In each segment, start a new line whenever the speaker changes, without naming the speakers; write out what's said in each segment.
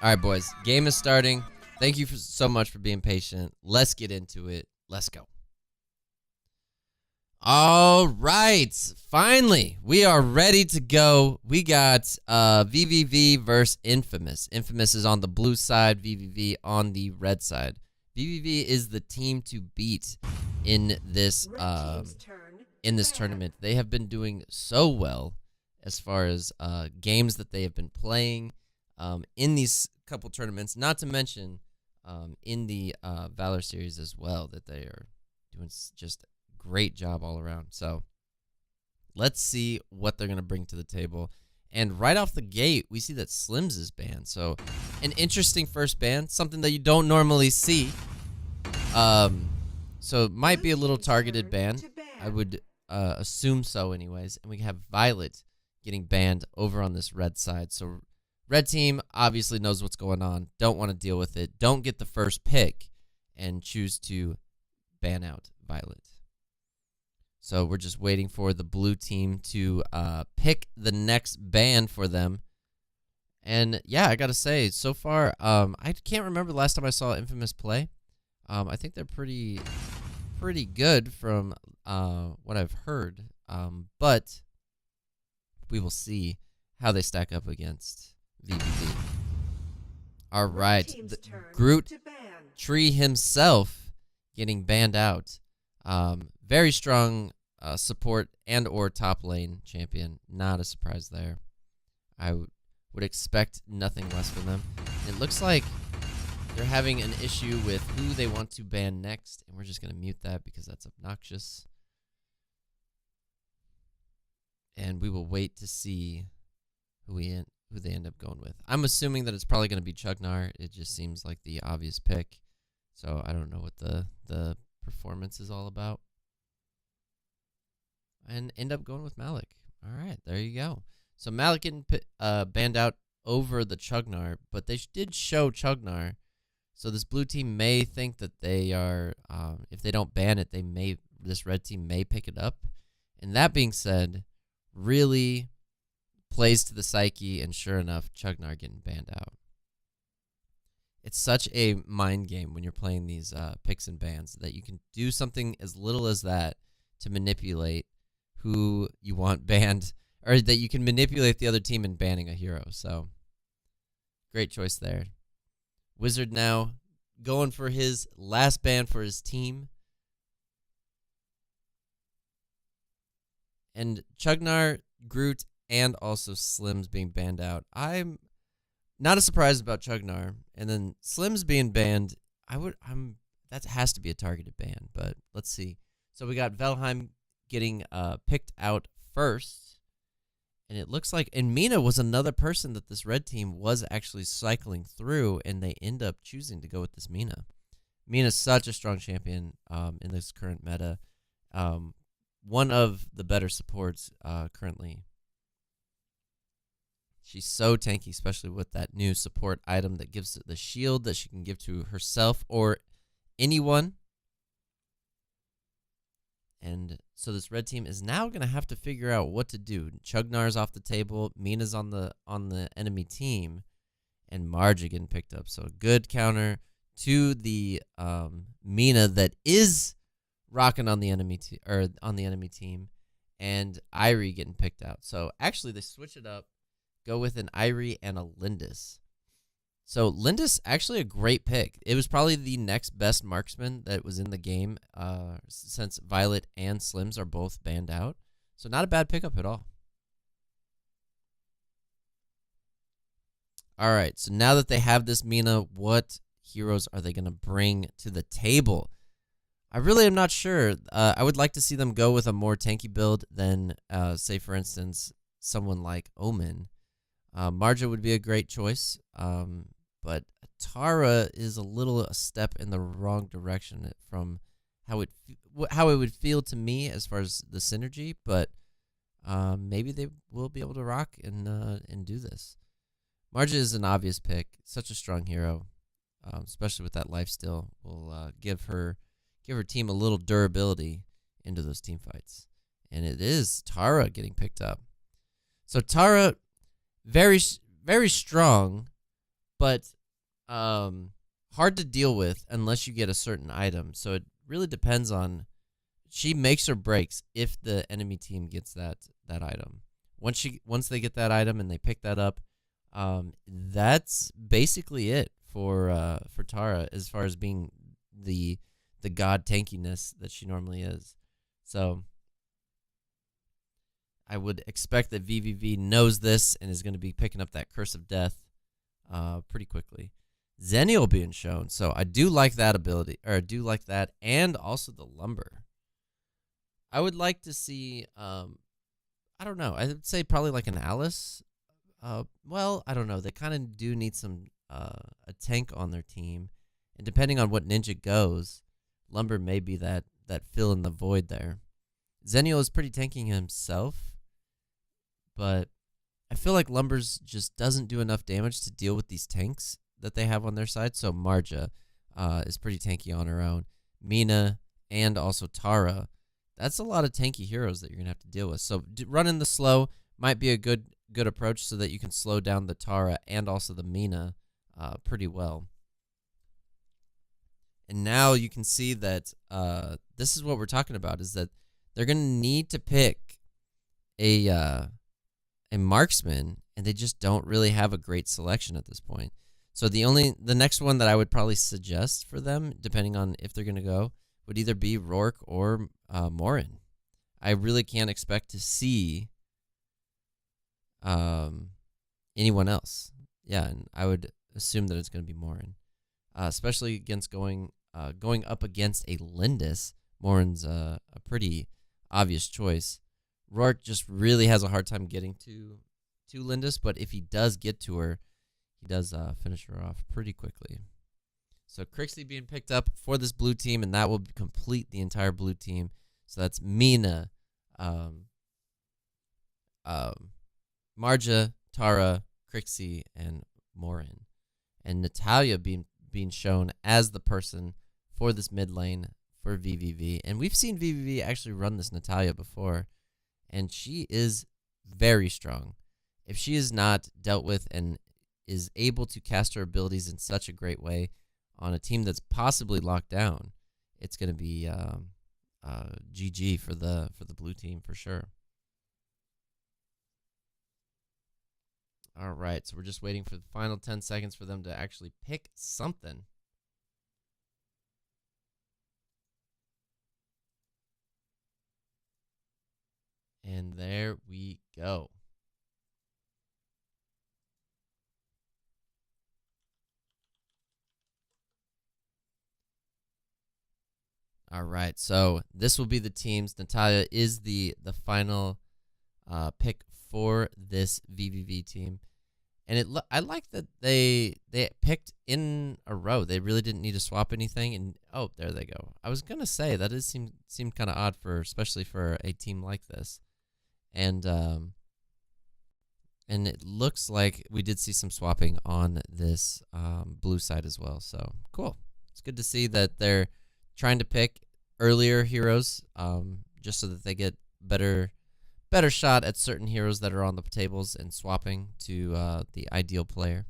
All right, boys. Game is starting. Thank you so much for being patient. Let's get into it. Let's go. All right. Finally, we are ready to go. We got vVv versus Infamous. Infamous is on the blue side, vVv on the red side. vVv is the team to beat in this tournament. They have been doing so well as far as games that they have been playing in these couple tournaments, not to mention in the Valor series as well, that they are doing just a great job all around. So let's see what they're going to bring to the table. And right off the gate, we see that Slims is banned. So an interesting first ban, something that you don't normally see. So it might be a little targeted ban. I would assume so anyways. And we have Violet getting banned over on this red side. So red team obviously knows what's going on. Don't want to deal with it. Don't get the first pick and choose to ban out Violet. So we're just waiting for the blue team to pick the next ban for them. And yeah, I got to say, so far, I can't remember the last time I saw Infamous play. I think they're pretty good from what I've heard. But we will see how they stack up against vVv. All right, the Groot Tree himself getting banned out. Very strong support and or top lane champion. Not a surprise there. I would expect nothing less from them. It looks like they're having an issue with who they want to ban next, and we're just going to mute that because that's obnoxious. And we will wait to see who they end up going with. I'm assuming that it's probably going to be Chugnar. It just seems like the obvious pick. So I don't know what the performance is all about. And end up going with Malik. All right, there you go. So Malik getting banned out over the Chugnar, but they did show Chugnar. So this blue team may think that they are, if they don't ban it, this red team may pick it up. And that being said, really plays to the psyche, and sure enough, Chugnar getting banned out. It's such a mind game when you're playing these picks and bans that you can do something as little as that to manipulate who you want banned, or that you can manipulate the other team in banning a hero. So great choice there. Wizard now going for his last ban for his team. And Chugnar, Groot, and also Slims being banned out. I'm not as surprised about Chugnar. And then Slims being banned, that has to be a targeted ban, but let's see. So we got Velheim getting picked out first. And it looks like, and Mina was another person that this red team was actually cycling through, and they end up choosing to go with this Mina. Mina's such a strong champion in this current meta. One of the better supports currently. She's so tanky, especially with that new support item that gives the shield that she can give to herself or anyone. And so this red team is now going to have to figure out what to do. Chugnar's off the table. Mina's on the enemy team. And Marja getting picked up. So good counter to the Mina that is rocking on the enemy team. And Irie getting picked out. So actually they switch it up. Go with an Irie and a Lindis. So Lindis, actually a great pick. It was probably the next best marksman that was in the game since Violet and Slims are both banned out. So not a bad pickup at all. All right, so now that they have this Mina, what heroes are they going to bring to the table? I really am not sure. I would like to see them go with a more tanky build than, say, for instance, someone like Omen. Marja would be a great choice. But Tara is a step in the wrong direction from how it would feel to me as far as the synergy. But maybe they will be able to rock and do this. Marja is an obvious pick. Such a strong hero, especially with that lifesteal. Will give her team a little durability into those team fights. And it is Tara getting picked up. So Tara, very very strong. but hard to deal with unless you get a certain item. So it really depends on, she makes or breaks if the enemy team gets that item. Once they get that item and they pick that up, that's basically it for Tara as far as being the god tankiness that she normally is. So I would expect that vVv knows this and is going to be picking up that Curse of Death pretty quickly. Xennial being shown, so I do like that ability, or I do like that, and also the Lumber. I would like to see, I don't know, I would say probably like an Alice. Well, I don't know, they kind of do need some a tank on their team, and depending on what ninja goes, Lumber may be that fill in the void there. Xennial is pretty tanking himself, but I feel like Lumber's just doesn't do enough damage to deal with these tanks that they have on their side. So Marja is pretty tanky on her own. Mina and also Tara, that's a lot of tanky heroes that you're going to have to deal with. So running the slow might be a good approach so that you can slow down the Tara and also the Mina pretty well. And now you can see that this is what we're talking about, is that they're going to need to pick a marksman, and they just don't really have a great selection at this point. So the next one that I would probably suggest for them, depending on if they're going to go, would either be Rourke or Morin. I really can't expect to see anyone else. Yeah, and I would assume that it's going to be Morin, especially against going up against a Lindis. Morin's a pretty obvious choice. Rourke just really has a hard time getting to Lindis, but if he does get to her, he does finish her off pretty quickly. So Crixie being picked up for this blue team, and that will complete the entire blue team. So that's Mina, Marja, Tara, Crixie, and Morin. And Natalia being shown as the person for this mid lane for vVv. And we've seen vVv actually run this Natalia before, and she is very strong. If she is not dealt with and is able to cast her abilities in such a great way on a team that's possibly locked down, it's going to be GG for the blue team for sure. All right, so we're just waiting for the final 10 seconds for them to actually pick something. And there we go. All right, so this will be the teams. Natalia is the final pick for this vVv team. And I like that they picked in a row. They really didn't need to swap anything. And oh, there they go. I was gonna say that it seemed kind of odd especially for a team like this. And it looks like we did see some swapping on this blue side as well. So cool. It's good to see that they're trying to pick earlier heroes, just so that they get better shot at certain heroes that are on the tables and swapping to the ideal player.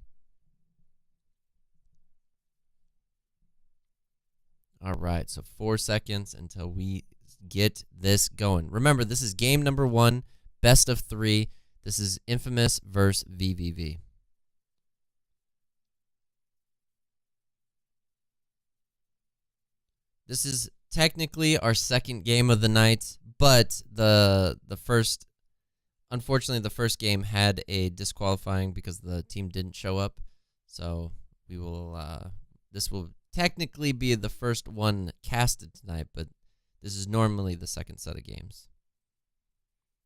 All right, so 4 seconds until we get this going. Remember, this is game number 1, best of 3. This is Infamous versus vVv. This is technically our second game of the night, but unfortunately the first game had a disqualifying because the team didn't show up. So this will technically be the first one casted tonight, but this is normally the second set of games.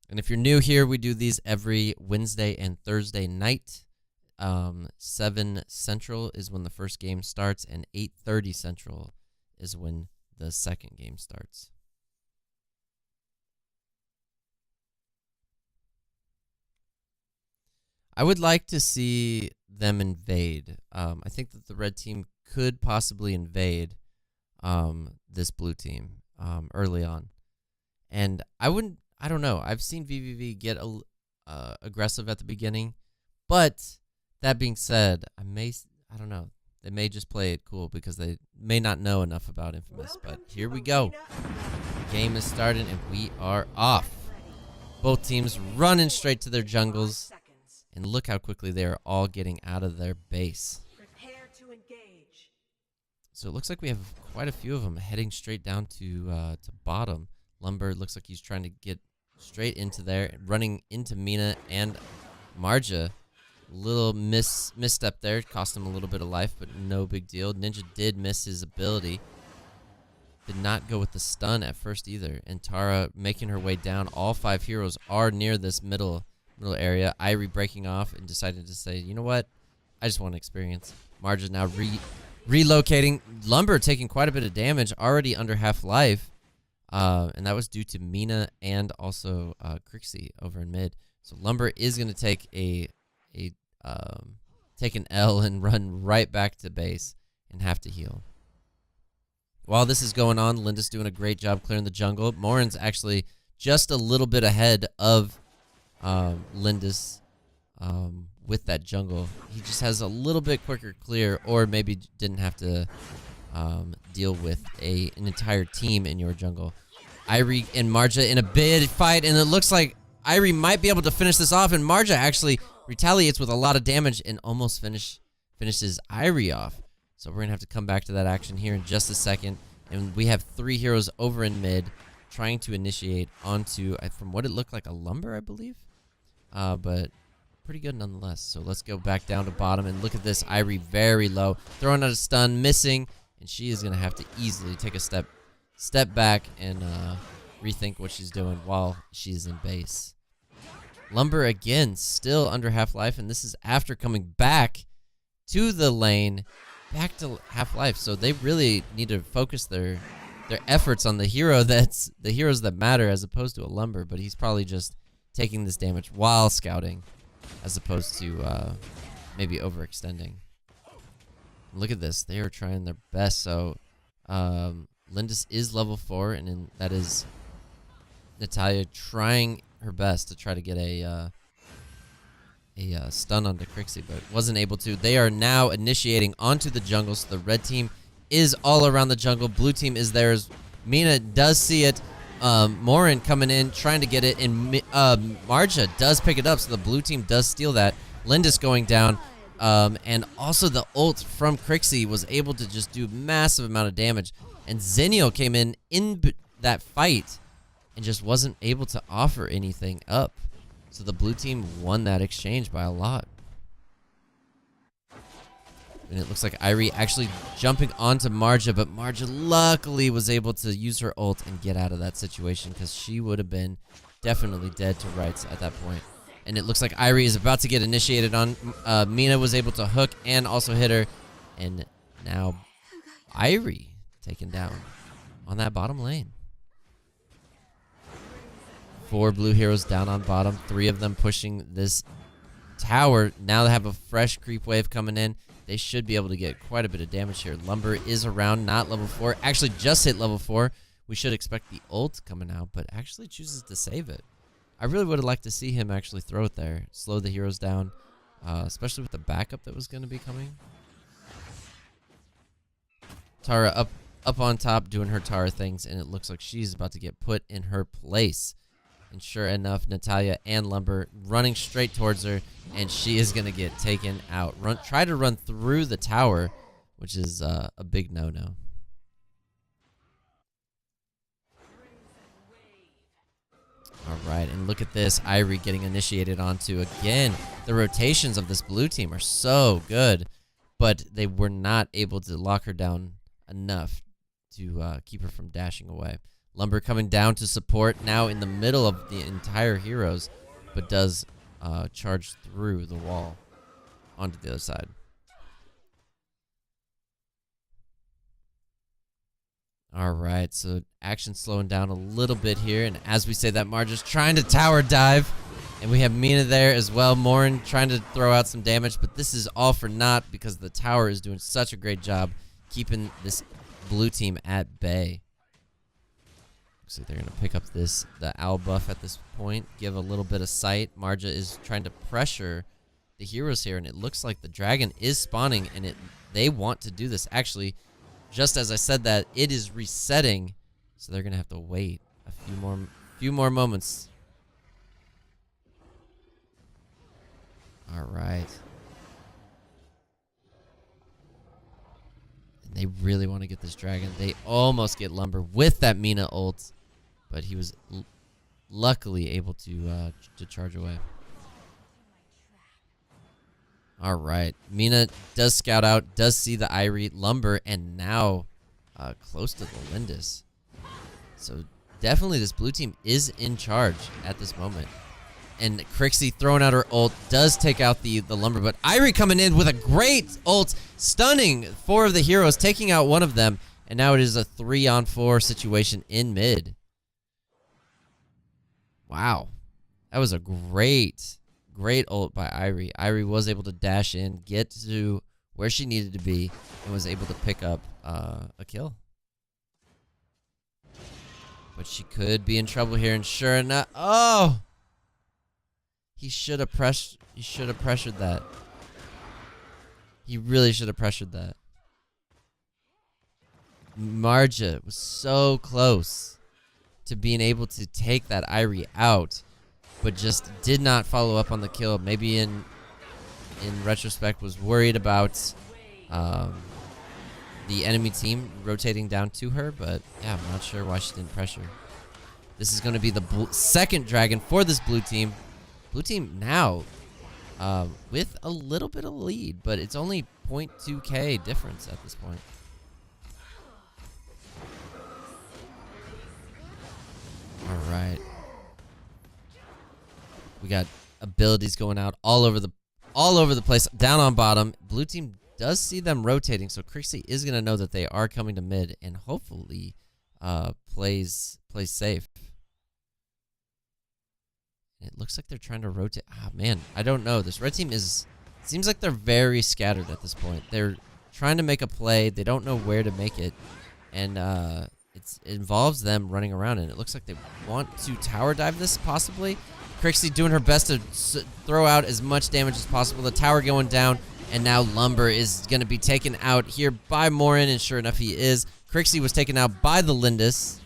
And if you're new here, we do these every Wednesday and Thursday night. 7 Central is when the first game starts, and 8:30 Central is when the second game starts. I would like to see them invade. I think that the red team could possibly invade this blue team early on. And I don't know. I've seen vVv get aggressive at the beginning, but that being said, I don't know. They may just play it cool because they may not know enough about Infamous. But here we go. Game is starting and we are off. Both teams running straight to their jungles. And look how quickly they are all getting out of their base. So it looks like we have quite a few of them heading straight down to bottom. Lumber looks like he's trying to get straight into there, running into Mina and Marja. Little misstep there, cost him a little bit of life, but no big deal. Ninja did miss his ability. Did not go with the stun at first either. And Tara making her way down. All 5 heroes are near this middle area. Irie breaking off and decided to say, you know what? I just want experience. Marja now relocating. Lumber taking quite a bit of damage, already under half life. And that was due to Mina and also Crixie over in mid. So Lumber is going to take take an L and run right back to base and have to heal. While this is going on, Linda's doing a great job clearing the jungle. Morin's actually just a little bit ahead of Linda's with that jungle. He just has a little bit quicker clear, or maybe didn't have to deal with an entire team in your jungle. Irie and Marja in a big fight, and it looks like Irie might be able to finish this off, and Marja actually retaliates with a lot of damage and almost finishes Irie off. So we're going to have to come back to that action here in just a second. And we have 3 heroes over in mid trying to initiate onto, from what it looked like, a Lumber, I believe. But pretty good nonetheless. So let's go back down to bottom and look at this. Irie very low, throwing out a stun, missing, and she is going to have to easily take a step back and rethink what she's doing while she's in base. Lumber again, still under half-life, and this is after coming back to the lane, back to half-life. So they really need to focus their efforts on the heroes that matter, as opposed to a Lumber. But he's probably just taking this damage while scouting, as opposed to maybe overextending. Look at this; they are trying their best. So Lindis is level 4, and that is Natalia trying her best to try to get a stun onto Crixie, but wasn't able to. They are now initiating onto the jungle, so the red team is all around the jungle. Blue team is there. Mina does see it. Morin coming in, trying to get it, and Marja does pick it up, so the blue team does steal that. Lindis going down, and also the ult from Crixie was able to just do massive amount of damage, and Zenio came in that fight and just wasn't able to offer anything up. So the blue team won that exchange by a lot. And it looks like Irie actually jumping onto Marja, but Marja luckily was able to use her ult and get out of that situation, because she would have been definitely dead to rights at that point. And it looks like Irie is about to get initiated on. Mina was able to hook and also hit her. And now Irie taken down on that bottom lane. 4 blue heroes down on bottom, 3 of them pushing this tower. Now they have a fresh creep wave coming in. They should be able to get quite a bit of damage here. Lumber is around, not level 4. Actually just hit level 4. We should expect the ult coming out, but actually chooses to save it. I really would have liked to see him actually throw it there, slow the heroes down, especially with the backup that was going to be coming. Tara up on top doing her Tara things, and it looks like she's about to get put in her place. And sure enough, Natalia and Lumber running straight towards her, and she is going to get taken out. Try to run through the tower, which is a big no-no. All right, and look at this. Irie getting initiated onto again. The rotations of this blue team are so good, but they were not able to lock her down enough to keep her from dashing away. Lumber coming down to support, now in the middle of the entire heroes, but does charge through the wall onto the other side. All right, so action slowing down a little bit here, and as we say that, Marja's trying to tower dive, and we have Mina there as well. Morin trying to throw out some damage, but this is all for naught because the tower is doing such a great job keeping this blue team at bay. So they're going to pick up the owl buff at this point, give a little bit of sight. Marja is trying to pressure the heroes here, and it looks like the dragon is spawning, and they want to do this. Actually, just as I said that, it is resetting, so they're gonna have to wait a few more moments. All right. And they really want to get this dragon. They almost get Lumber with that Mina ult, but he was luckily able to charge away. All right. Mina does scout out, does see the Irie, Lumber, and now close to the Lindis. So definitely this blue team is in charge at this moment. And Crixie throwing out her ult does take out the Lumber, but Irie coming in with a great ult, stunning 4 of the heroes, taking out one of them, and now it is a 3-on-4 situation in mid. Wow. That was a great ult by Irie. Irie was able to dash in, get to where she needed to be, and was able to pick up a kill. But she could be in trouble here, and sure enough, oh! He should have pressured that. He really should have pressured that. Marja was so close to being able to take that Irie out, but just did not follow up on the kill. Maybe in retrospect was worried about the enemy team rotating down to her, but yeah, I'm not sure why she didn't pressure. This is going to be the second dragon for this blue team. Blue team now with a little bit of lead, but it's only 0.2k difference at this point. All right. We got abilities going out all over the place, down on bottom. Blue team does see them rotating, so Crixie is going to know that they are coming to mid and hopefully plays safe. It looks like they're trying to rotate. Ah, man, I don't know. This red team seems like they're very scattered at this point. They're trying to make a play. They don't know where to make it, and it involves them running around, and it looks like they want to tower dive this, possibly. Crixie doing her best to throw out as much damage as possible. The tower going down, and now Lumber is going to be taken out here by Morin, and sure enough, he is. Crixie was taken out by the Lindis,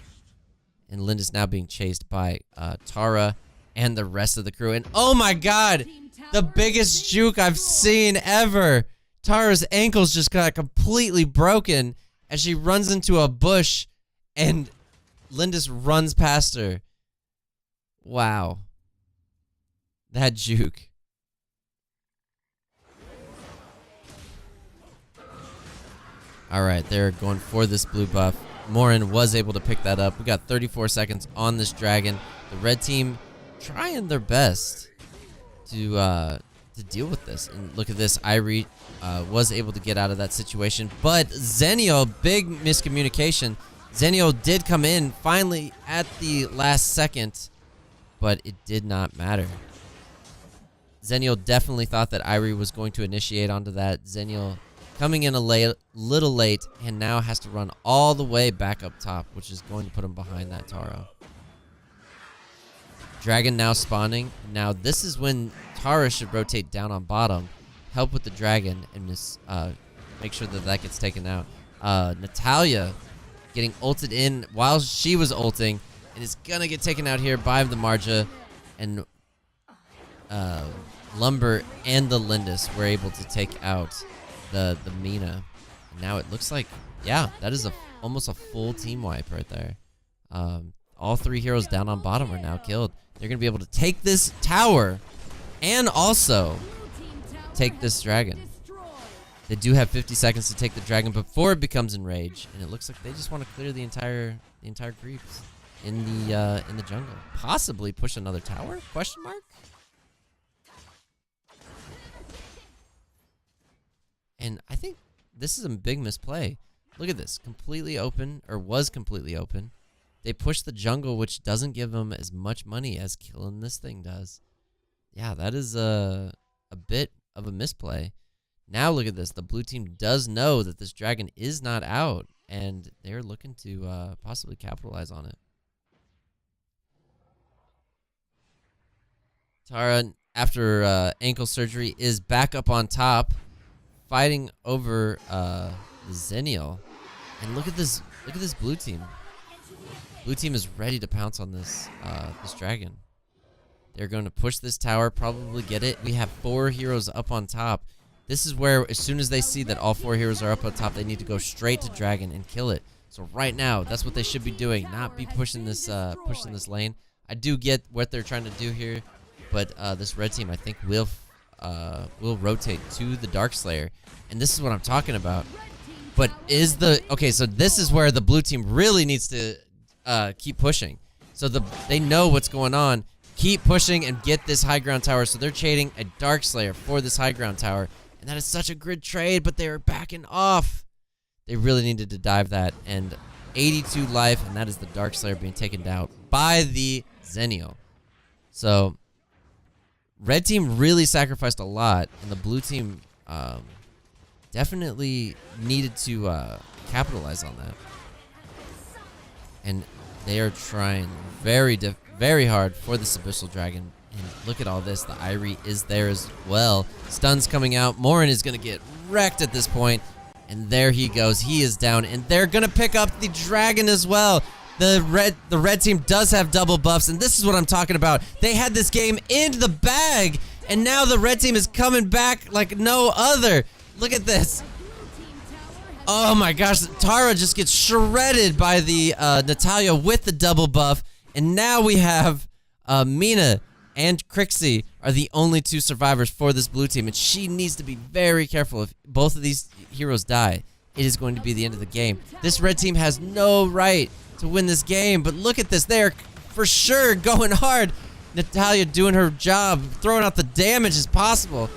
and Lindis now being chased by Tara and the rest of the crew. And oh my god, the biggest juke I've seen ever. Tara's ankles just got completely broken as she runs into a bush and Lindis runs past her. Wow. That juke. Alright, they're going for this blue buff. Morin was able to pick that up. We got 34 seconds on this dragon. The red team trying their best to deal with this. And look at this, Irie was able to get out of that situation, but Zenio, big miscommunication. Zenio did come in finally at the last second, but it did not matter. Zenio definitely thought that Irie was going to initiate onto that. Zenio coming in a little late, and now has to run all the way back up top, which is going to put him behind that Taro. Dragon now spawning. Now this is when Tara should rotate down on bottom, help with the dragon, and make sure that gets taken out. Natalia getting ulted in while she was ulting, and is gonna get taken out here by the Marja, and Lumber and the Lindis were able to take out the Mina. And now it looks like, yeah, that is almost a full team wipe right there. All 3 heroes down on bottom are now killed. They're going to be able to take this tower and also take this dragon. They do have 50 seconds to take the dragon before it becomes enraged, and it looks like they just want to clear the entire creeps in the jungle. Possibly push another tower? Question mark? And I think this is a big misplay. Look at this, completely open, or was completely open. They push the jungle, which doesn't give them as much money as killing this thing does. Yeah, that is a bit of a misplay. Now look at this. The blue team does know that this dragon is not out, and they're looking to possibly capitalize on it. Tara after ankle surgery, is back up on top, fighting over the Xennial. And look at this blue team. Blue team is ready to pounce on this this dragon. They're going to push this tower, probably get it. We have 4 heroes up on top. This is where, as soon as they see that all 4 heroes are up on top, they need to go straight to dragon and kill it. So right now, that's what they should be doing, not be pushing this lane. I do get what they're trying to do here, but this red team, I think, will rotate to the Darkslayer, and this is what I'm talking about. But okay? So this is where the blue team really needs to keep pushing. So they know what's going on. Keep pushing and get this high ground tower. So they're trading a Darkslayer for this high ground tower, and that is such a good trade. But they are backing off. They really needed to dive that, and 82 life, and that is the Darkslayer being taken down by the Xennial. So red team really sacrificed a lot, and the blue team definitely needed to capitalize on that. And they are trying very hard for this Abyssal Dragon. And look at all this. The Irie is there as well. Stun's coming out. Morin is going to get wrecked at this point. And there he goes. He is down. And they're going to pick up the dragon as well. The red team does have double buffs. And this is what I'm talking about. They had this game in the bag. And now the red team is coming back like no other. Look at this. Oh my gosh. Tara just gets shredded by the Natalia with the double buff. And now we have Mina and Crixie are the only 2 survivors for this blue team. And she needs to be very careful. If both of these heroes die, it is going to be the end of the game. This red team has no right to win this game. But look at this. They're for sure going hard. Natalia doing her job, throwing out the damage as possible.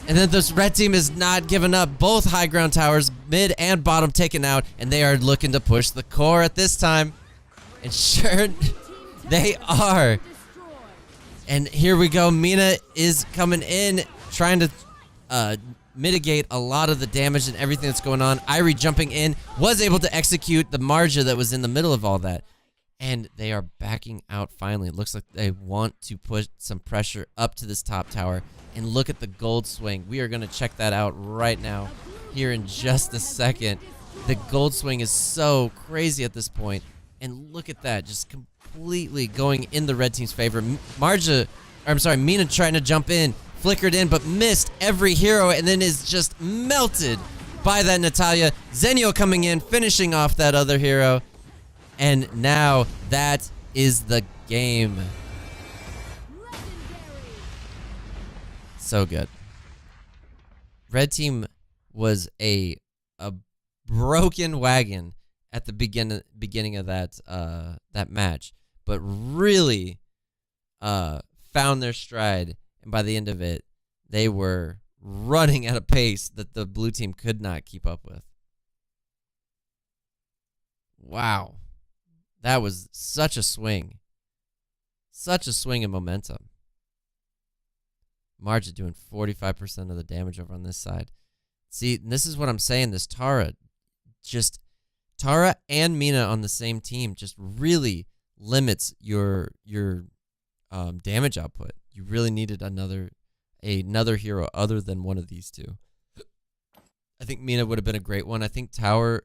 And then this red team is not giving up. Both high ground towers, mid and bottom, taken out. And they are looking to push the core at this time. And sure... they are. And here we go. Mina is coming in, trying to mitigate a lot of the damage and everything that's going on. Irie jumping in, was able to execute the Marja that was in the middle of all that. And they are backing out finally. It looks like they want to put some pressure up to this top tower. And look at the gold swing. We are going to check that out right now, here in just a second. The gold swing is so crazy at this point. And look at that, just completely going in the red team's favor. Mina trying to jump in, flickered in, but missed every hero, and then is just melted by that Natalia. Xennial coming in, finishing off that other hero. And now that is the game. So good. Red team was a broken wagon at the beginning of that match, but really found their stride, and by the end of it, they were running at a pace that the blue team could not keep up with. Wow. That was such a swing. Such a swing in momentum. Marja doing 45% of the damage over on this side. See, this is what I'm saying. This Tara and Mina on the same team just really limits your damage output. You really needed another hero other than one of these 2. I think Mina would have been a great one. I think Tara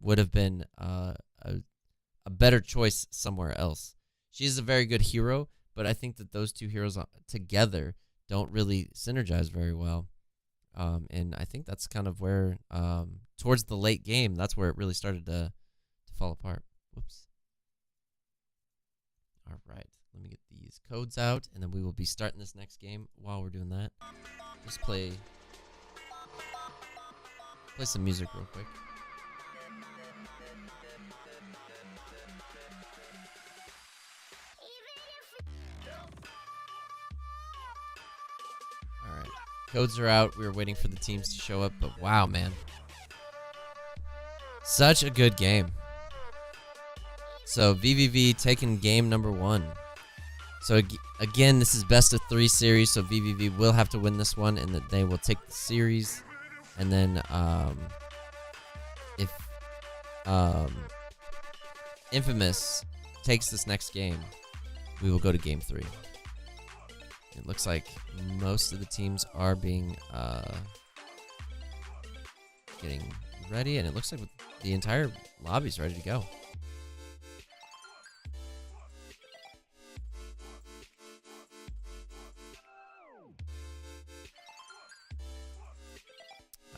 would have been a better choice somewhere else. She's a very good hero, but I think that those 2 heroes together don't really synergize very well. And I think that's kind of where, towards the late game, that's where it really started to fall apart. Whoops. All right. Let me get these codes out, and then we will be starting this next game. While we're doing that, just play some music real quick. All right. Codes are out. We were waiting for the teams to show up, but wow, man. Such a good game. So vVv taking game number 1. So again, this is best of 3 series, so vVv will have to win this one, and that they will take the series. And then if Infamous takes this next game, we will go to game 3. It looks like most of the teams are being getting ready, and it looks like the entire lobby's ready to go.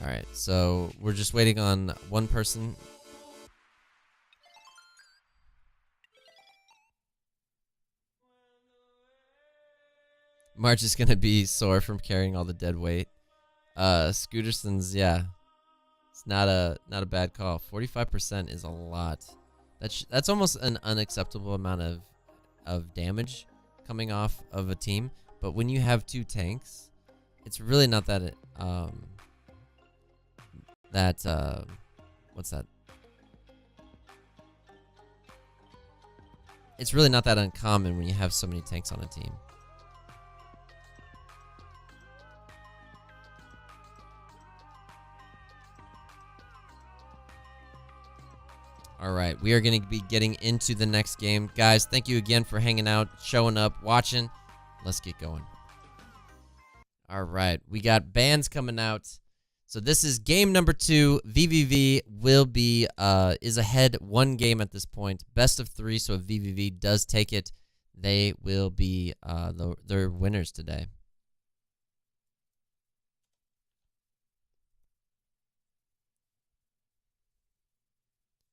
All right, so we're just waiting on one person. March is gonna be sore from carrying all the dead weight. Scooterson's, yeah, it's not a bad call. 45% is a lot. That's almost an unacceptable amount of damage coming off of a team. But when you have 2 tanks, it's really not that what's that? It's really not that uncommon when you have so many tanks on a team. All right, we are going to be getting into the next game. Guys, thank you again for hanging out, showing up, watching. Let's get going. All right, we got bans coming out. So this is game number 2. vVv will be is ahead 1 game at this point. Best of 3, so if vVv does take it, they will be their winners today.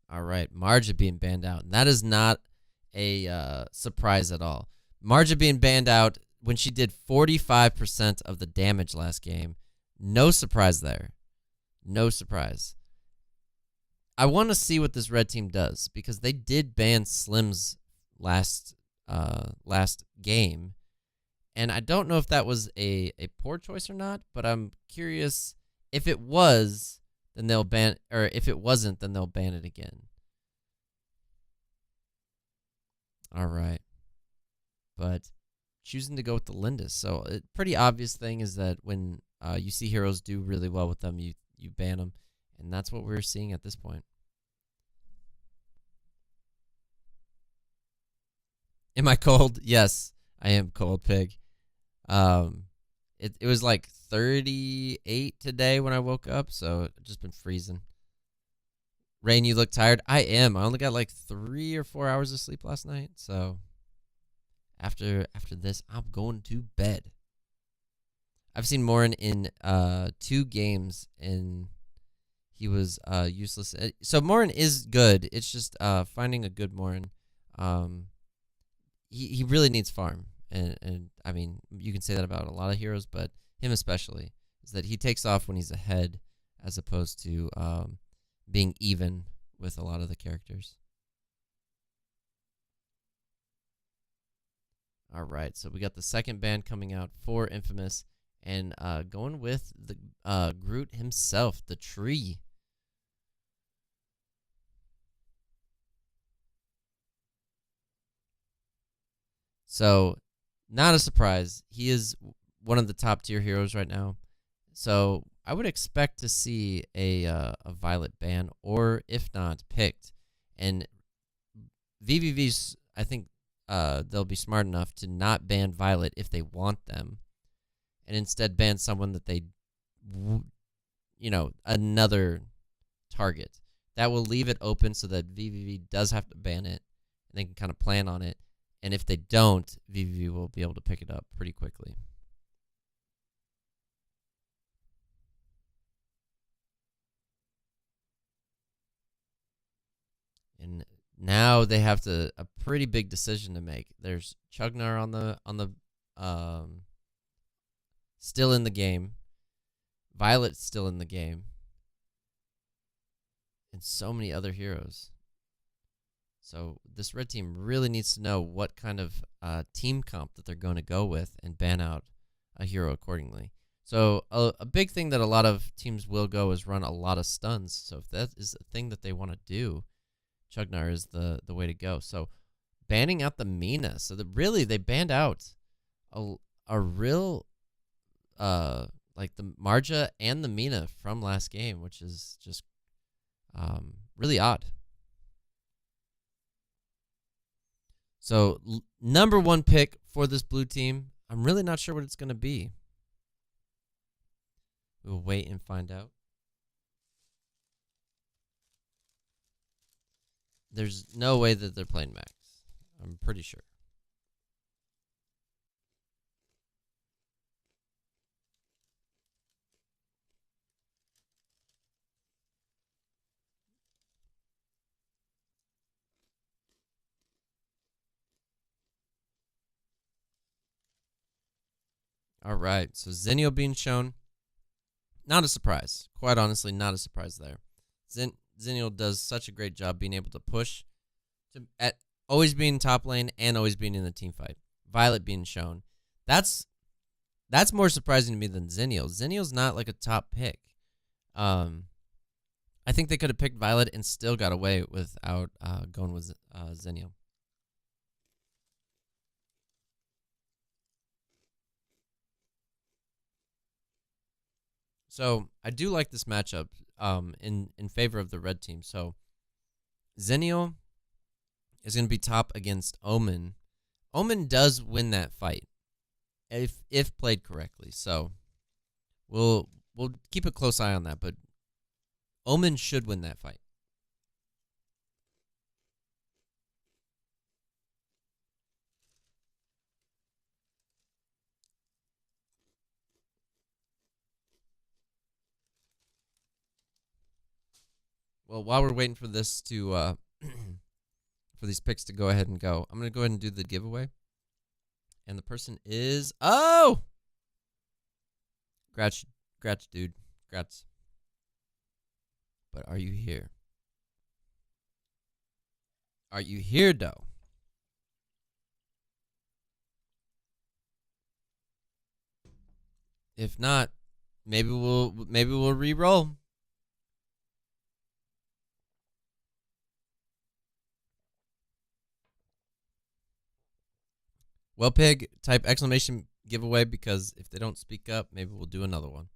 All right, Marja being banned out. And that is not a surprise at all. Marja being banned out when she did 45% of the damage last game. No surprise there. No surprise. I want to see what this red team does because they did ban Slims last game. And I don't know if that was a poor choice or not, but I'm curious if it was, then they'll ban, or if it wasn't, then they'll ban it again. All right. But choosing to go with the Lindis. So a pretty obvious thing is that when you see heroes do really well with them, you ban them. And that's what we're seeing at this point. Am I cold? Yes, I am cold, Pig. It was like 38 today when I woke up, so I've just been freezing. Rain, you look tired. I am. I only got like 3 or 4 hours of sleep last night, so after this, I'm going to bed. I've seen Morin in 2 games, and he was useless. So Morin is good. It's just finding a good Morin. He really needs farm, and I mean you can say that about a lot of heroes, but him especially, is that he takes off when he's ahead as opposed to being even with a lot of the characters. All right, so we got the second ban coming out for Infamous, and going with the Groot himself, the tree. So, not a surprise. He is one of the top tier heroes right now. So, I would expect to see a Violet ban, or if not, picked. And vVv's, I think they'll be smart enough to not ban Violet if they want them, and instead ban someone that they, another target. That will leave it open so that vVv does have to ban it, and they can kind of plan on it. And if they don't, vVv will be able to pick it up pretty quickly. And now they have a pretty big decision to make. There's Chugnar on the still in the game. Violet's still in the game. And so many other heroes. So this red team really needs to know what kind of team comp that they're going to go with and ban out a hero accordingly. So a big thing that a lot of teams will go is run a lot of stuns. So if that is a thing that they want to do, Chugnar is the way to go. So banning out the Mina. So really they banned out a real like the Marja and the Mina from last game, which is just really odd. So number 1 pick for this blue team, I'm really not sure what it's going to be. We'll wait and find out. There's no way that they're playing Max. I'm pretty sure. All right, so Zenio being shown. Not a surprise. Quite honestly, not a surprise there. Zenio does such a great job being able to push at always being top lane and always being in the team fight. Violet being shown. That's more surprising to me than Zenio. Zenio's not like a top pick. I think they could have picked Violet and still got away without going with Zenio. So I do like this matchup in favor of the red team. So Zenio is going to be top against Omen. Omen does win that fight if played correctly. So we'll keep a close eye on that, but Omen should win that fight. Well, while we're waiting for this to for these picks to go ahead and go, I'm gonna go ahead and do the giveaway. And the person is Grats, dude. Grats. But are you here? Are you here, though? If not, maybe we'll re-roll. Well, Pig, type exclamation giveaway because if they don't speak up, maybe we'll do another one.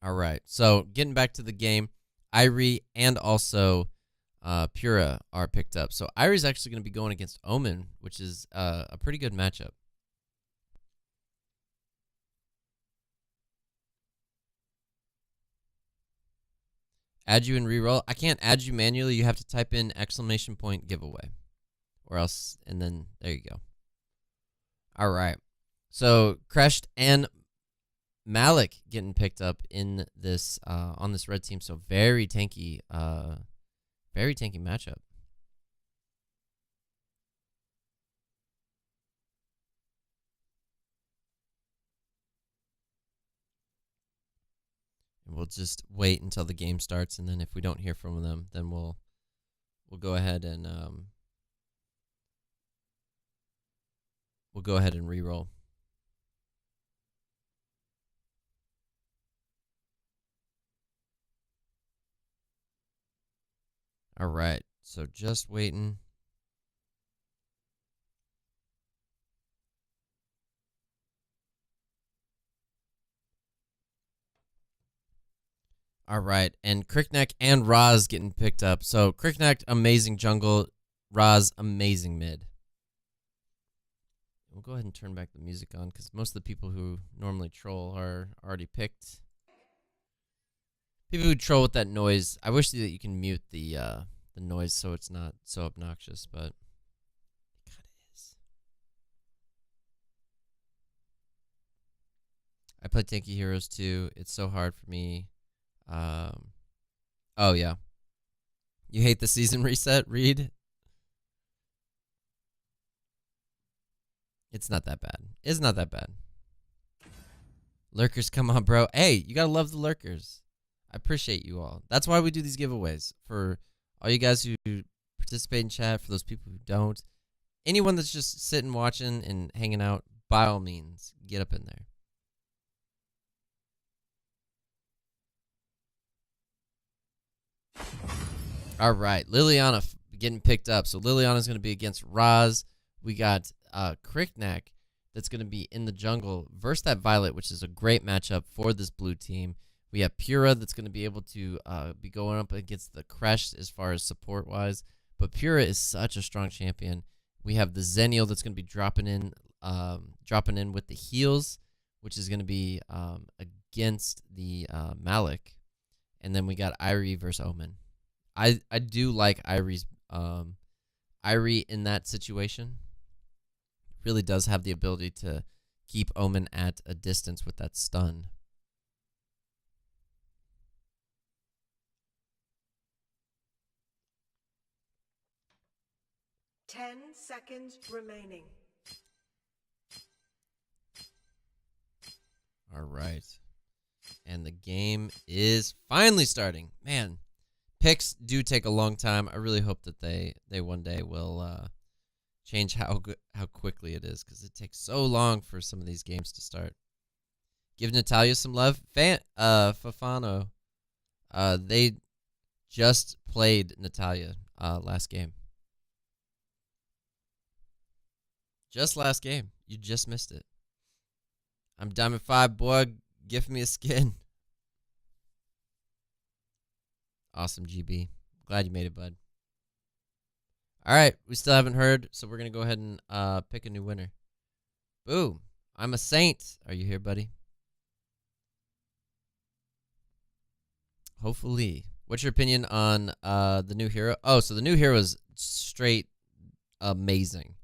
All right. So getting back to the game, Irie and also Pura are picked up. So Irie's actually going to be going against Omen, which is a pretty good matchup. Add you and reroll. I can't add you manually. You have to type in exclamation point giveaway, or else, and then there you go. All right. So Crashed and Malik getting picked up in this on this red team. So very tanky matchup. And we'll just wait until the game starts, and then if we don't hear from them, then we'll go ahead and reroll. All right, so just waiting. All right, and Crickneck and Raz getting picked up. So Crickneck, amazing jungle. Raz, amazing mid. We'll go ahead and turn back the music on because most of the people who normally troll are already picked. People who troll with that noise, I wish that you can mute the noise so it's not so obnoxious, but it kind of is. I play Tanky Heroes too. It's so hard for me. Oh yeah. You hate the season reset, Reed? It's not that bad. It's not that bad. Lurkers, come on, bro. Hey, you gotta love the lurkers. I appreciate you all. That's why we do these giveaways. For all you guys who participate in chat, for those people who don't. Anyone that's just sitting, watching, and hanging out, by all means, get up in there. All right, Liliana getting picked up. So Liliana's going to be against Raz. We got Crickneck that's going to be in the jungle versus that Violet, which is a great matchup for this blue team. We have Pura that's going to be able to be going up against the Crash as far as support-wise. But Pura is such a strong champion. We have the Zenial that's going to be dropping in with the heals, which is going to be against the Malik. And then we got Irie versus Omen. I do like Irie's Irie in that situation. Really does have the ability to keep Omen at a distance with that stun.
Ten seconds remaining.
All right. And the game is finally starting. Man, picks do take a long time. I really hope that they one day will change how quickly it is, because it takes so long for some of these games to start. Give Natalia some love. Fafano. They just played Natalia last game. Just last game. You just missed it. I'm Diamond 5, boy. Gift me a skin. Awesome, GB. Glad you made it, bud. All right. We still haven't heard, so we're going to go ahead and pick a new winner. Boom. I'm a saint. Are you here, buddy? Hopefully. What's your opinion on the new hero? Oh, so the new hero is straight amazing.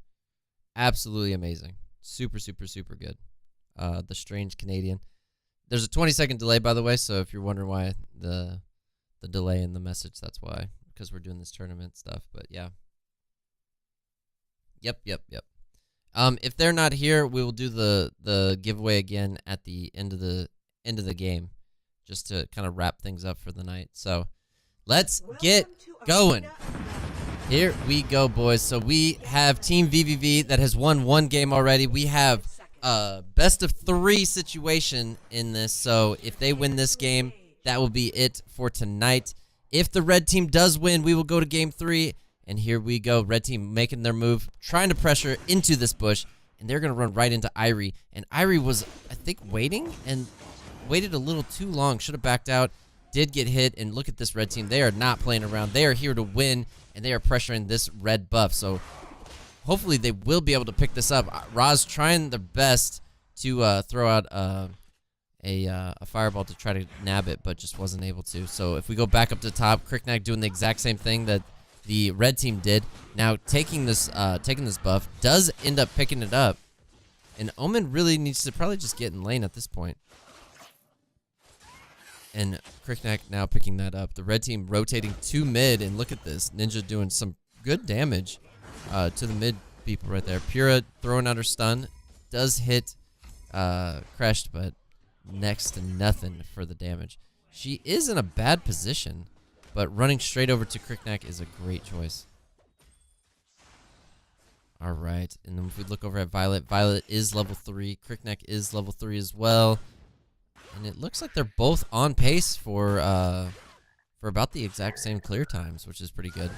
Absolutely amazing. Super, super, super good. The Strange Canadian. There's a 20-second delay, by the way, so if you're wondering why the delay in the message, that's why. Because we're doing this tournament stuff, but yeah. Yep. If they're not here, we will do the giveaway again at the end of the game, just to kind of wrap things up for the night. So let's get going. Here we go, boys. So we have Team vVv that has won one game already. We have best of 3 situation in this. So if they win this game, that will be it for tonight. If the red team does win, we will go to game 3. And here we go. Red team making their move, trying to pressure into this bush. And they're going to run right into Irie. And Irie was, I think, waiting and waited a little too long. Should have backed out. Did get hit. And look at this red team. They are not playing around. They are here to win. And they are pressuring this red buff. So hopefully they will be able to pick this up. Roz trying their best to throw out a fireball to try to nab it, but just wasn't able to. So if we go back up to the top, Cricknack doing the exact same thing that the red team did. Now taking this buff, does end up picking it up. And Omen really needs to probably just get in lane at this point. And Cricknack now picking that up. The red team rotating to mid, and look at this. Ninja doing some good damage to the mid people right there. Pura throwing out her stun. Does hit Crashed, but next to nothing for the damage. She is in a bad position, but running straight over to Cricknack is a great choice. All right, and then if we look over at Violet, Violet is level 3. Cricknack is level 3 as well. And it looks like they're both on pace for about the exact same clear times, which is pretty good.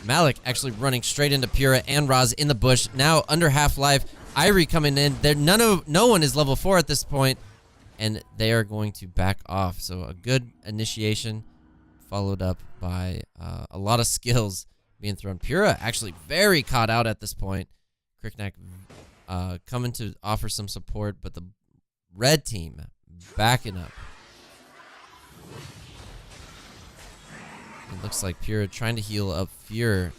Malik actually running straight into Pura and Roz in the bush. Now under half-life, Irie coming in. No one is level 4 at this point, and they are going to back off. So a good initiation followed up by a lot of skills being thrown. Pura actually very caught out at this point. Cricknack coming to offer some support, but the red team backing up. It looks like Pura trying to heal up Fearless,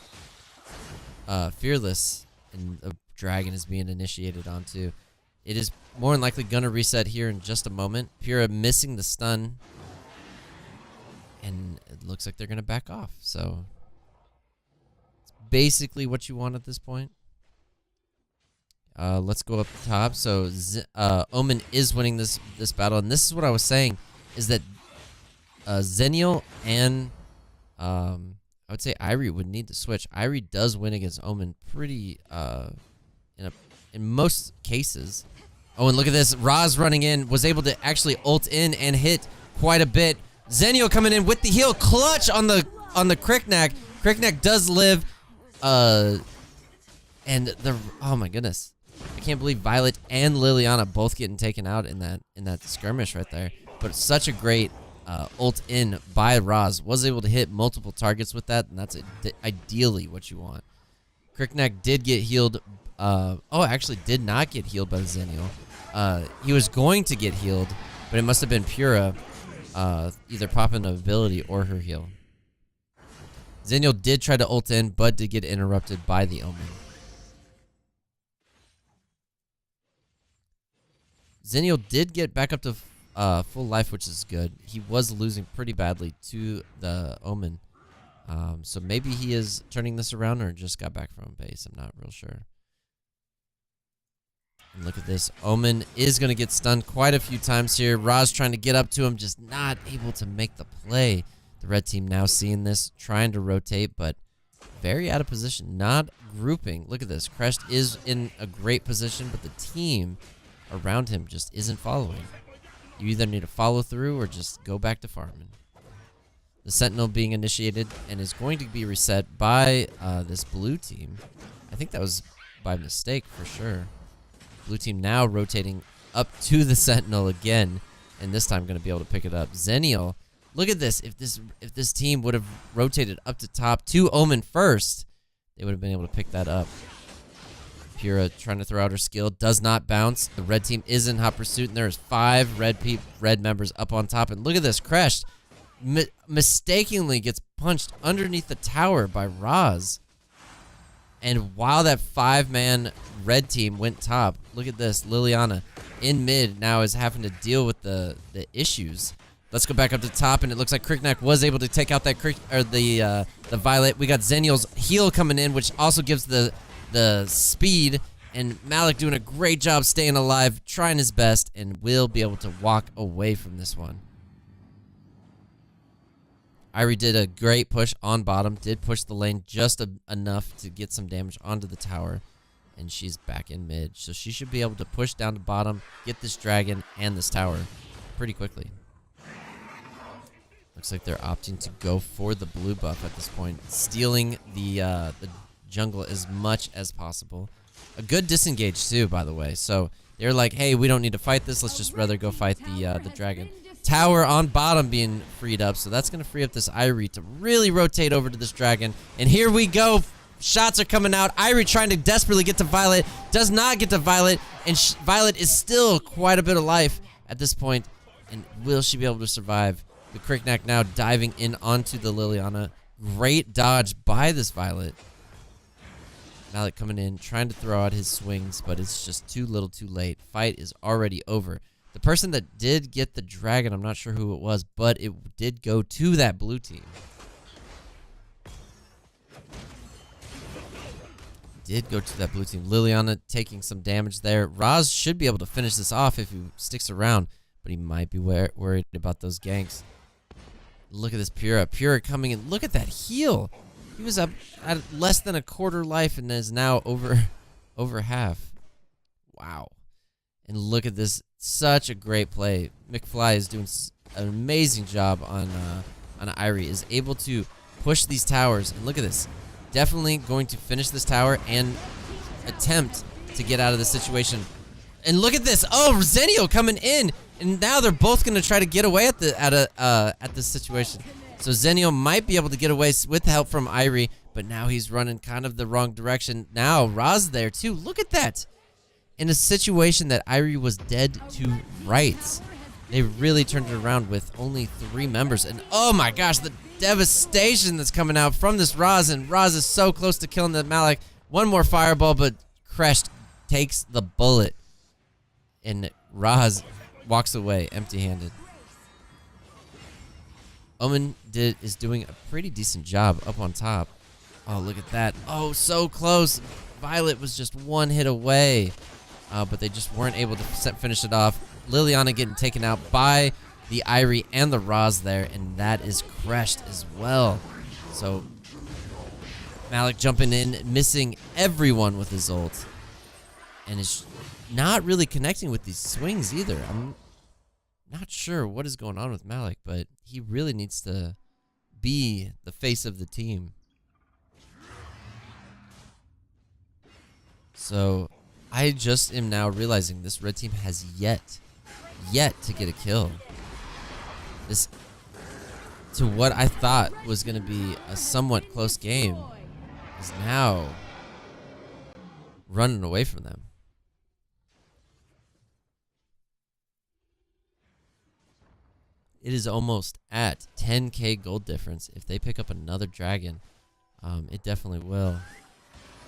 and the dragon is being initiated onto. It is more than likely going to reset here in just a moment. Pura missing the stun, and it looks like they're going to back off. So it's basically what you want at this point. Let's go up top. So Omen is winning this battle, and this is what I was saying, is that Zenial and I would say Irie would need to switch. Irie does win against Omen pretty in most cases. Oh, and look at this. Roz running in, was able to actually ult in and hit quite a bit. Zenial coming in with the heal, clutch on the Cricknack. Cricknack does live, and oh my goodness. I can't believe Violet and Liliana both getting taken out in that skirmish right there. but such a great ult in by Roz. Was able to hit multiple targets with that, and that's ideally what you want. Crickneck did get healed. Actually did not get healed by the Zennial. He was going to get healed, but it must have been Pura either popping an ability or her heal. Zennial did try to ult in, but did get interrupted by the Omen. Zennial did get back up to full life, which is good. He was losing pretty badly to the Omen. So maybe he is turning this around or just got back from base. I'm not real sure. And look at this. Omen is going to get stunned quite a few times here. Roz trying to get up to him, just not able to make the play. The red team now seeing this, trying to rotate, but very out of position, not grouping. Look at this. Crest is in a great position, but the team around him just isn't following. You either need to follow through or just go back to farming. The Sentinel being initiated and is going to be reset by this blue team. I think that was by mistake for sure. Blue team now rotating up to the Sentinel again, and this time going to be able to pick it up. Zennial, look at this. If this team would have rotated up to top to Omen first, they would have been able to pick that up. Pura trying to throw out her skill, does not bounce. The red team is in hot pursuit, and there's 5 red members up on top. And look at this, Crest mistakenly gets punched underneath the tower by Roz. And while that 5-man red team went top, look at this, Liliana in mid now is having to deal with the issues. Let's go back up to top, and it looks like Crickneck was able to take out that the Violet. We got Zennial's heal coming in, which also gives the speed, and Malik doing a great job staying alive, trying his best, and will be able to walk away from this one. Irie did a great push on bottom, did push the lane just enough to get some damage onto the tower, and she's back in mid. So she should be able to push down to bottom, get this dragon and this tower pretty quickly. Looks like they're opting to go for the blue buff at this point, stealing the jungle as much as possible. A good disengage too, by the way. So they're like, hey, we don't need to fight this. Let's just rather go fight the dragon. Tower on bottom being freed up, so that's going to free up this Irie to really rotate over to this dragon. And here we go. Shots are coming out. Irie trying to desperately get to Violet. Does not get to Violet, and Violet is still quite a bit of life at this point. And will she be able to survive? The Crickneck now diving in onto the Liliana. Great dodge by this Violet. Malik coming in, trying to throw out his swings, but it's just too little too late. Fight is already over. The person that did get the dragon, I'm not sure who it was, but it did go to that blue team. Did go to that blue team. Liliana taking some damage there. Roz should be able to finish this off if he sticks around, but he might be worried about those ganks. Look at this Pura. Pura coming in. Look at that heal. He was up at less than a quarter life and is now over half. Wow. And look at this. Such a great play. McFly is doing an amazing job on Irie. Is able to push these towers. And look at this. Definitely going to finish this tower and attempt to get out of the situation. And look at this. Oh, Zennial coming in. And now they're both going to try to get away at this situation. So Zennial might be able to get away with help from Irie, but now he's running kind of the wrong direction. Now Roz there too. Look at that. In a situation that Irie was dead to rights. They really turned it around with only 3 members. And oh my gosh, the devastation that's coming out from this Roz. And Roz is so close to killing the Malik. One more fireball, but Crest takes the bullet. And Roz walks away empty-handed. Omen is doing a pretty decent job up on top. Oh, look at that. Oh, so close. Violet was just one hit away. But they just weren't able to finish it off. Liliana getting taken out by the Irie and the Roz there, and that is Crest as well. So Malik jumping in, missing everyone with his ult, and is not really connecting with these swings either. I'm not sure what is going on with Malik, but he really needs to be the face of the team. So I just am now realizing this red team has yet to get a kill. this to what I thought was going to be a somewhat close game is now running away from them. It is almost at 10k gold difference. If they pick up another dragon, it definitely will.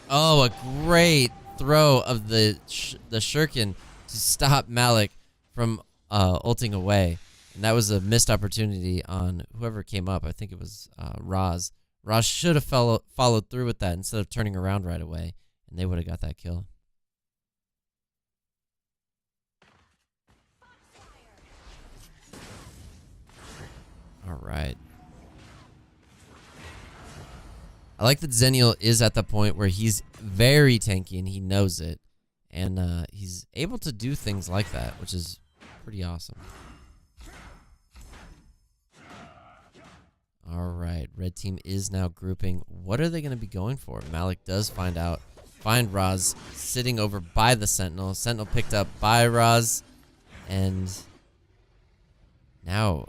Oh, a great throw of the shuriken to stop Malik from ulting away. And that was a missed opportunity on whoever came up. I think it was Raz. Raz should have followed through with that instead of turning around right away, and they would have got that kill. All right. I like that Zenial is at the point where he's very tanky and he knows it. And he's able to do things like that, which is pretty awesome. All right. Red team is now grouping. What are they going to be going for? Malik does find Raz sitting over by the Sentinel. Sentinel picked up by Raz. And now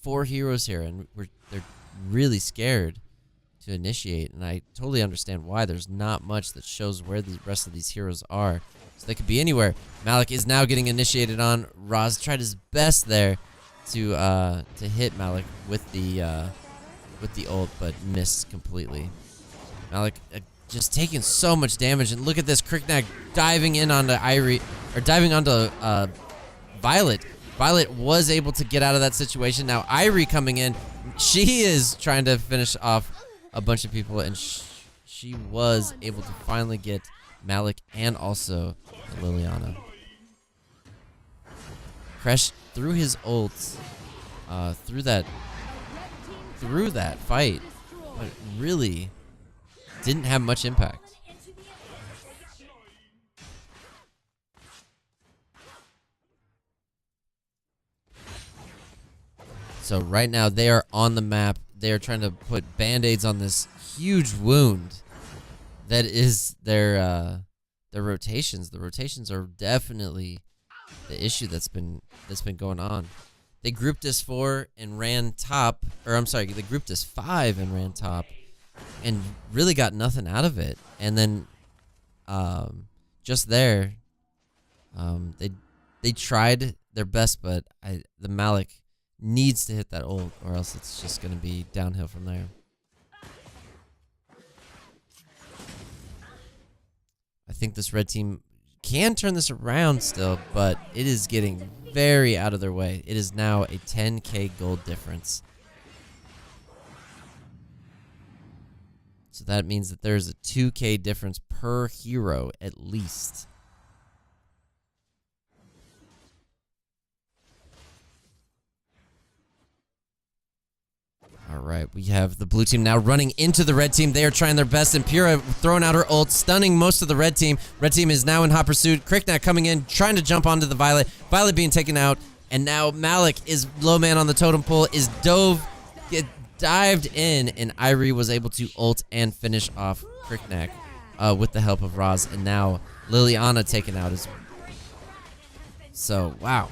4 heroes here, and they're really scared to initiate, and I totally understand why. There's not much that shows where the rest of these heroes are, so they could be anywhere. Malik is now getting initiated on. Raz tried his best there to hit Malik with the ult, but missed completely. Malik just taking so much damage, and look at this Kriknak diving in onto diving onto Violet. Violet was able to get out of that situation. Now Irie coming in. She is trying to finish off a bunch of people, and she was able to finally get Malik and also Liliana. Kresh threw his ult through that fight, but really didn't have much impact. So right now they are on the map. They are trying to put band-aids on this huge wound that is their rotations. The rotations are definitely the issue that's been going on. They grouped as 4 and ran top, or I'm sorry, they grouped as 5 and ran top, and really got nothing out of it. And then just there, they tried their best, but the Malik needs to hit that ult, or else it's just going to be downhill from there. I think this red team can turn this around still, but it is getting very out of their way. It is now a 10k gold difference. So that means that there's a 2k difference per hero at least. All right, we have the blue team now running into the red team. They are trying their best, and Pyrrha throwing out her ult, stunning most of the red team. Red team is now in hot pursuit. Kriknak coming in, trying to jump onto the Violet. Violet being taken out, and now Malik is low man on the totem pole, is dived in, and Irie was able to ult and finish off Kriknak with the help of Raz, and now Liliana taken out as well. So, wow.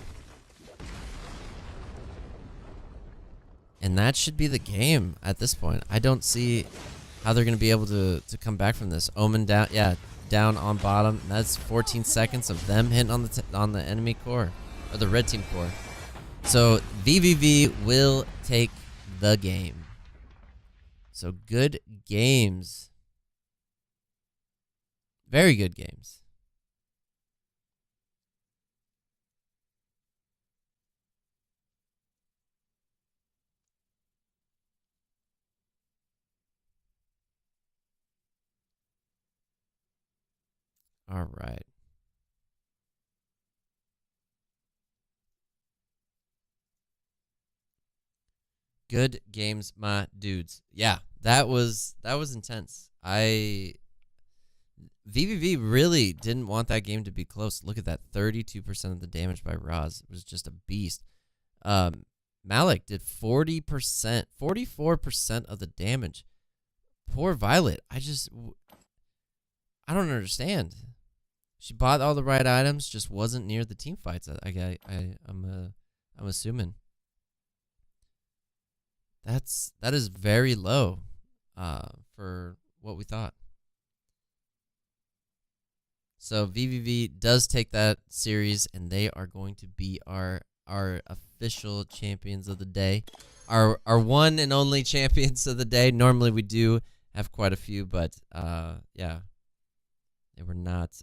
And that should be the game at this point. I don't see how they're going to be able to come back from this. Omen down, down on bottom. That's 14 seconds of them hitting on the enemy core, or the red team core. So vVv will take the game. So good games. Very good games. All right. Good games, my dudes. Yeah, that was intense. vVv really didn't want that game to be close. Look at that, 32% of the damage by Raz. It was just a beast. Malik did 40%, 44% of the damage. Poor Violet. I don't understand. She bought all the right items, just wasn't near the team fights. I'm assuming. that is very low for what we thought. So vVv does take that series, and they are going to be our official champions of the day, our one and only champions of the day. Normally we do have quite a few, but yeah, they were not